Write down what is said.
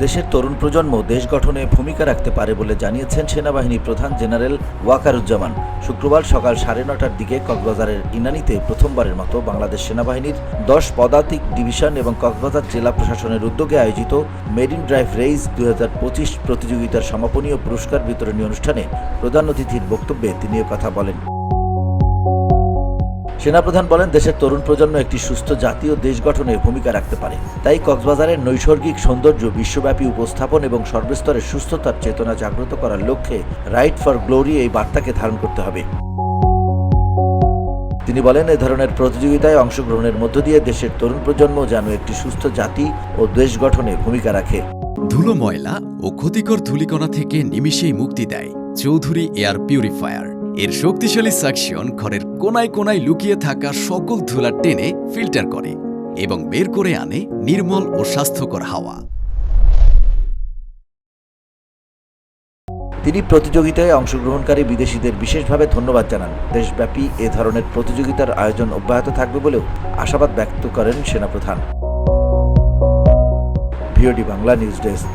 দেশের তরুণ প্রজন্ম দেশ গঠনে ভূমিকা রাখতে পারে বলে জানিয়েছেন সেনাবাহিনী প্রধান জেনারেল ওয়াকারুজ্জামান। শুক্রবার সকাল 9:30টার দিকে কক্সবাজারের ইনানীতে প্রথমবারের মতো বাংলাদেশ সেনাবাহিনীর 10 পদাতিক ডিভিশন এবং কক্সবাজার জেলা প্রশাসনের উদ্যোগে আয়োজিত মেরিন ড্রাইভ রেইস 2025 প্রতিযোগিতার সমাপনী ও পুরস্কার বিতরণী অনুষ্ঠানে প্রধান অতিথির বক্তব্যে তিনি কথা বলেন। সেনাপ্রধান বলেন, দেশের তরুণ প্রজন্ম একটি সুস্থ জাতি ও দেশ গঠনে ভূমিকা রাখতে পারে। তাই কক্সবাজারের নৈসর্গিক সৌন্দর্য বিশ্বব্যাপী উপস্থাপন এবং সর্বস্তরের সুস্থতার চেতনা জাগ্রত করার লক্ষ্যে রাইট ফর গ্লোরি এই বার্তাকে ধারণ করতে হবে। তিনি বলেন, এ ধরনের প্রতিযোগিতায় অংশগ্রহণের মধ্য দিয়ে দেশের তরুণ প্রজন্ম যেন একটি সুস্থ জাতি ও দেশ গঠনে ভূমিকা রাখে। ধুলো, ময়লা ও ক্ষতিকর ধূলিকণা থেকে নিমিষেই মুক্তি দেয় চৌধুরী এয়ার পিউরিফায়ার। এর শক্তিশালী সাকশন ঘরের কোনায় কোনায় লুকিয়ে থাকা সকল ধুলা টেনে ফিল্টার করে এবং বের করে আনে নির্মল ও স্বাস্থ্যকর হাওয়া। তিনি প্রতিযোগিতায় অংশগ্রহণকারী বিদেশিদের বিশেষভাবে ধন্যবাদ জানান। দেশব্যাপী এ ধরনের প্রতিযোগিতার আয়োজন অব্যাহত থাকবে বলেও আশাবাদ ব্যক্ত করেন সেনাপ্রধান। VOD Bangla news desk.